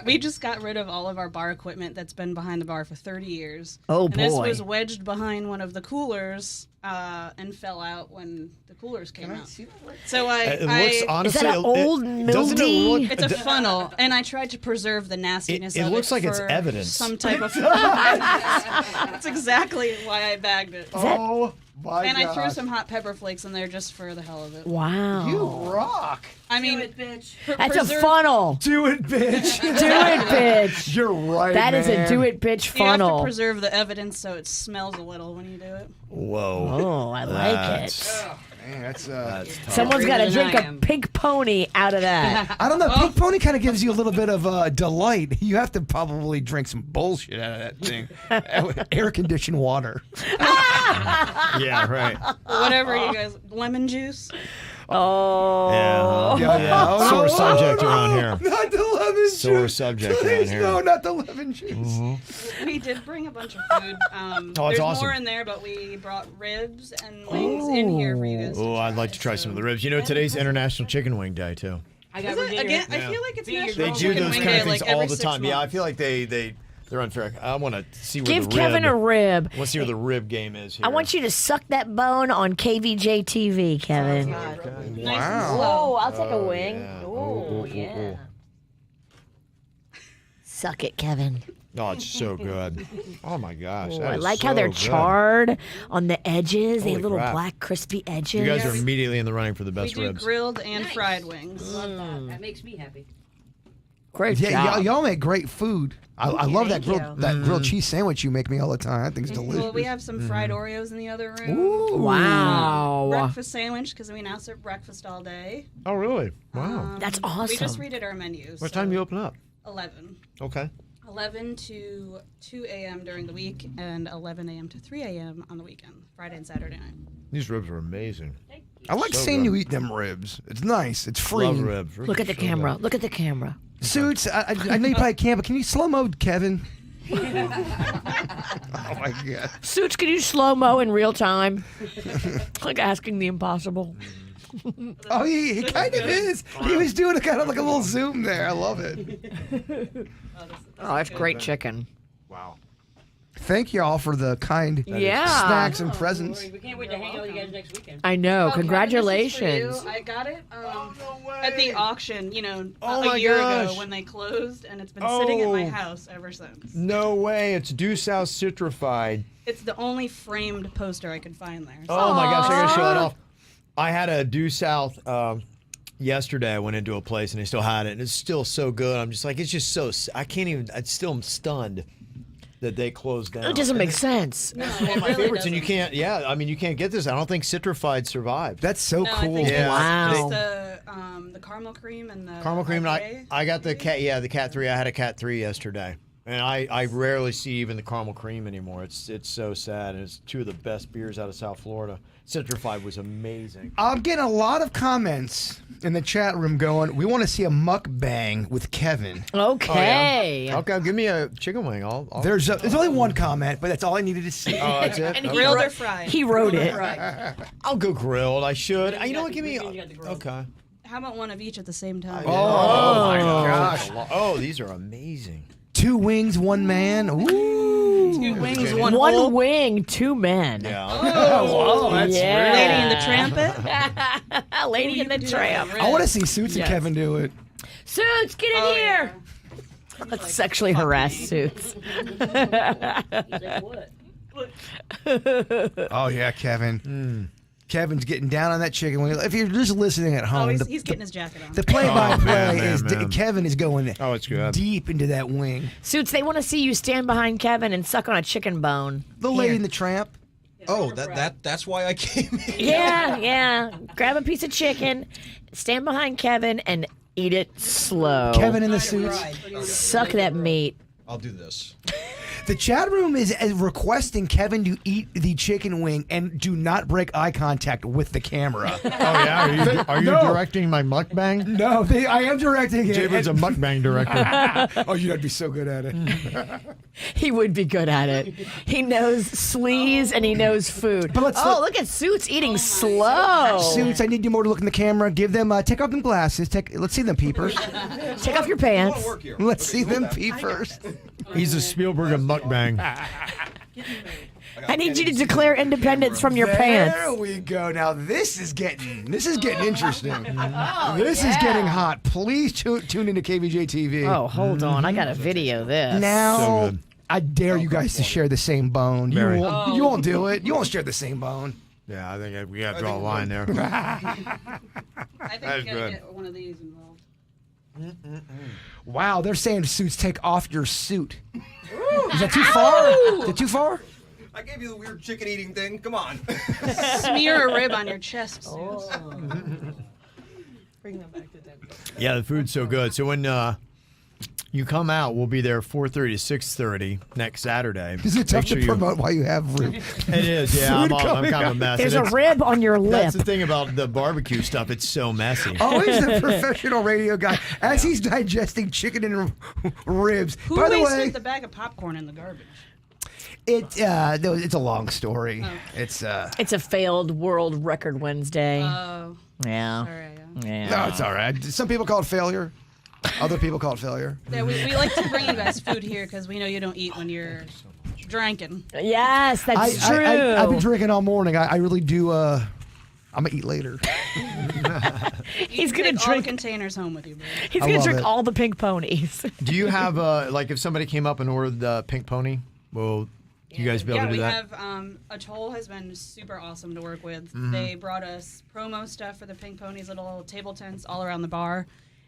we just got rid of all of our bar equipment that's been behind the bar for 30 years. Oh, and this boy. was wedged behind one of the coolers and fell out when the coolers came out. So It looks honestly. Is that an old, doesn't it mouldy- look? it's a funnel, and I tried to preserve the nastiness It of looks like it's for evidence. Some type of. That's exactly why I bagged it. Oh my And I threw God. some hot pepper flakes in there just for the hell of it. Wow. You rock. I mean, That's a funnel. Do it, bitch. Do it, bitch. You're right, That is a man. do it, bitch You have to funnel. preserve the evidence so it smells a little when you do it. Whoa. Oh, I like it. Man, that's tough. Someone's got to than drink I a am. pig pony out of that. I don't know. Pink Pony kind of gives you a little bit of delight. You have to probably drink some bullshit out of that thing. Air conditioned water. Yeah, right. Whatever you guys, lemon juice. Oh. Yeah. Sore subject around here. Not the lemon juice. Sore subject around Please, here. no, not the lemon juice. We did bring a bunch of food. There's awesome. more in there, but we brought ribs and wings in here for you guys. Oh, I'd like to try some of the ribs. You know, today's International Chicken Wing Day, too. Is it? Again, I feel like it's National They do Chicken those Wing kind Day, of things like every all the 6 time. Yeah, I months. feel like they're unfair. I want to see where Give the Kevin a rib. Let's see where the rib game is here. I want you to suck that bone on KVJ TV, Kevin. Oh, I'll take a wing. yeah. Oh, yeah. Suck it, Kevin. Oh, it's so good. Oh my gosh. Oh, that I is like how so they're good. charred on the edges. They Holy have little crap. black, crispy edges. You guys are immediately in the running for the We best do ribs. grilled and fried wings. That makes me happy. Great Yeah, job. y'all make great food. I love that Thank grilled cheese sandwich you make me all the time. That thing's delicious. Well, we have some fried Oreos in the other room. Wow. Breakfast sandwich because we now serve breakfast all day. Oh, really? Wow. That's We just awesome. redid our menu. What time you open up? 11. Okay. 11 to 2 a.m. during the week and 11 a.m. to 3 a.m. on the weekend, Friday and Saturday night. These ribs are amazing. I like So seeing good. you eat them ribs. It's nice. It's free. Love ribs. Ribs Look are at the so camera. good. Look at the camera. Suits, I know you probably can't, but can you slow mo Kevin? Oh my God. Suits, can you slow mo in real time? Like asking the impossible. Oh, he kind of is. He was doing a kind of like a little zoom there. I love it. Oh, that's great chicken. Wow. Thank y'all for the kind Yeah. snacks and presents. We can't wait to hang out with you guys next weekend. I know. Oh, Kevin, Congratulations. this is for you. I got it at the auction, Oh a my year gosh. ago when they closed, and it's been sitting at my Oh. house ever since. No way. It's due south citrified. It's the only framed poster I could find there. Oh my gosh, I gotta show that off. I had a due south yesterday. I went into a place and they still had it, and it's still so good. I'm just like, it's just so. I can't even. I'm still stunned. that they closed down. It doesn't make sense. No, One of my favorites, and you can't. Yeah, I mean, you can't get this. I don't think Citrified survived. That's so No, cool. I think Wow. it's the caramel cream and the Caramel cream. And IPA. I got the cat. Yeah, the Cat 3. I had a Cat 3 yesterday, and I rarely see even the caramel cream anymore. It's so sad, and it's two of the best beers out of South Florida. Citrified was amazing. I'm getting a lot of comments in the chat room going, we want to see a mukbang with Kevin. Okay. Okay, give me a chicken wing. I'll There's only one comment, but that's all I needed to see. Oh, that's it. And he Grilled wrote- or fried? He wrote it. I'll go grilled. I should. You know what? Give me. You got the grilled. Okay. How about one of each at the same time? Oh, my gosh. Oh, these are amazing. 2 wings, 1 man. Ooh. 2 wings, 1 One hole. wing, 2 men. Yeah. Oh, that's Yeah. Lady in the Trampet. Lady in the Tramp. I want to see Suits and Kevin do it. Suits, get in here. Let's sexually harass Suits. He's like, what? Oh, yeah, Kevin. Kevin's getting down on that chicken wing. If you're just listening at home, He's getting his jacket on. the play-by-play man, is man. Kevin is going Oh, it's good. deep into that wing. Suits, they want to see you stand behind Kevin and suck on a chicken bone. The Lady and the Tramp. Oh, that's why I came in. Yeah. Grab a piece of chicken, stand behind Kevin, and eat it slow. Kevin in the suits. Suck that meat. I'll do this. The chat room is requesting Kevin to eat the chicken wing and do not break eye contact with the camera. Oh yeah. Are you No. directing my mukbang? No, I am directing it. David's a mukbang director. Oh, you'd be so good at it. He would be good at it. He knows sleaze and he knows food. But let's look at Suits eating slow. Suits, I need you more to look in the camera. Give them, take off them glasses. Let's see them peepers. Take off your pants. Let's see them peepers. He's a Spielberg of mukbang. I need you to declare independence from your There pants. we go. Now this is getting interesting. This is getting hot. Please tune into KVJ TV. Oh, hold on. I got to video this. Now, So good. I dare you guys to share the same bone. You Very. won't do it. You won't share the same bone. Yeah, I think we got to draw a line there. I think That's you gotta good. get one of these involved. Wow, they're saying Suits, take off your suit. Is that too far? Is that too far? I gave you the weird chicken eating thing. Come on. Smear a rib on your chest, Suits. Bring them back to Denver. Yeah, the food's so good. So when you come out, we'll be there 4:30 to 6:30 next Saturday. Is it tough Make sure to you- promote while you have rib? It is, yeah. I'm kind of a mess. There's And a it's- rib on your lip. That's the thing about the barbecue stuff. It's so messy. Always the professional radio guy as he's digesting chicken and ribs. Who By the wasted way, the bag of popcorn in the garbage? it's a long story. It's It's a failed World Record Wednesday. Oh, Yeah. sorry. Yeah. no, it's all right. Some people call it failure. Other people call it failure. Yeah, we like to bring you guys food here because we know you don't eat when you're drinking. Yes, that's true. I've been drinking all morning. I really do. I'm gonna eat later. He's You gonna take all drink. containers home with you, bro. He's I gonna love drink it. all the pink ponies. Do you have like if somebody came up and ordered the pink pony? Will you guys be able Yeah, to do we that? have Atoll has been super awesome to work with. Mm-hmm. They brought us promo stuff for the Pink Ponies, little table tents all around the bar,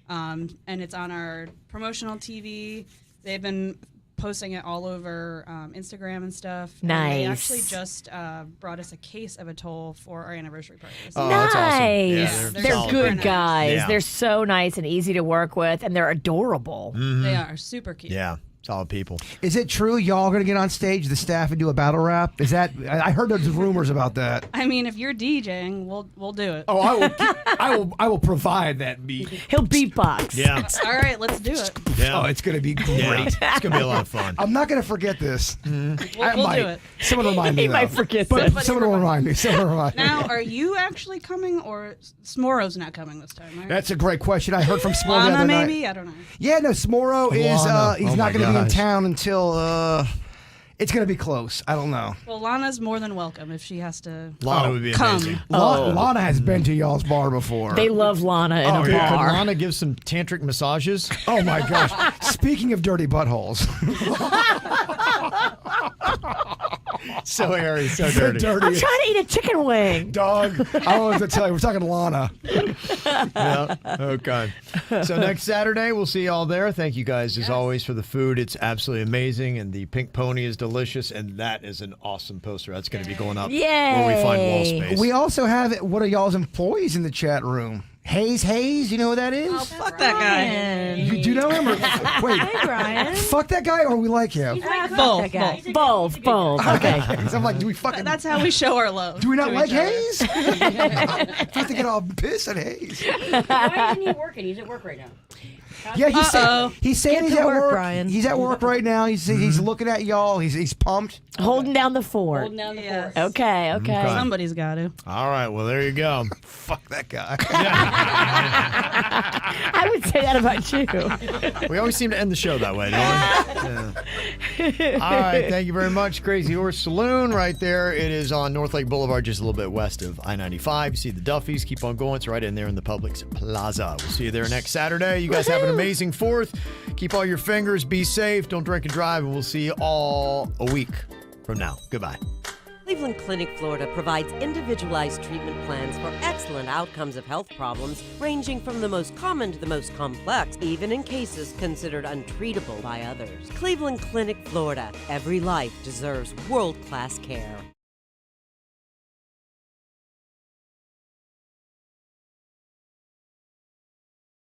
and it's on our promotional TV. They've been posting it all over Instagram and stuff. And they Nice. actually just brought us a case of Atoll for our anniversary party. Oh, that's awesome. Nice. Yeah, they're solid. good Nice. guys. Yeah. They're so nice and easy to work with, and they're adorable. They are super cute. Yeah, solid people. Is it true y'all gonna get on stage, the staff, and do a battle rap? Is that? I heard those rumors about that. I mean, if you're DJing, we'll do it. Oh, I will provide that beat. He'll beatbox. Yeah, All right, let's do it. yeah. Oh, it's gonna be great. yeah. It's gonna be a lot of fun. I'm not gonna forget this. We'll might. do it. Someone remind me. He though. might forget But this. someone will remind me. Someone will remind me. Now, are you actually coming, or Smoro's not coming this time? Right? That's a great question. I heard from Smoro the Lana, other night. maybe? I don't know. Yeah, no, Smoro is Lana. he's Oh not my going to be in gosh. town until it's going to be close. I don't know. Well, Lana's more than welcome if she has to Lana would be come. amazing. Lana has been to y'all's bar before. They love Lana in a Could bar. Lana give some tantric massages? Oh my gosh! Speaking of dirty buttholes, So hairy, so the dirty. I'm dirtiest trying to eat a chicken wing. dog. I don't know what to tell you. We're talking Lana. Yeah. Okay. So next Saturday, we'll see you all there. Thank you guys, as always, for the food. It's absolutely amazing, and the pink pony is delicious, and that is an awesome poster. That's going to be going up where we find wall space. We also have one of y'all's employees in the chat room. Hayes, you know who that is? Oh, fuck that guy. You do know him? Or, wait, Hey, Brian. fuck that guy, or we like him? Both. Both. Okay. So I'm like, do we fucking? That's how we show our love. Do we not to like each other. Hayes? I have to get all pissed at Hayes. Why isn't he working? He's at work right now. Yeah, he's saying he's to at work, work. Brian. He's at work right now. He's looking at y'all. He's pumped. Holding down the fort. Holding down the Yes. fort. Okay. Somebody's got to. All right. Well, there you go. Fuck that guy. I would say that about you. We always seem to end the show that way, don't we? Yeah. All right. Thank you very much. Crazy Horse Saloon right there. It is on North Lake Boulevard, just a little bit west of I-95. You see the Duffys. Keep on going. It's right in there in the Publix Plaza. We'll see you there next Saturday. You guys have an amazing 4th. Keep all your fingers. Be safe. Don't drink and drive. And we'll see you all a week from now. Goodbye. Cleveland Clinic, Florida provides individualized treatment plans for excellent outcomes of health problems ranging from the most common to the most complex, even in cases considered untreatable by others. Cleveland Clinic, Florida. Every life deserves world-class care.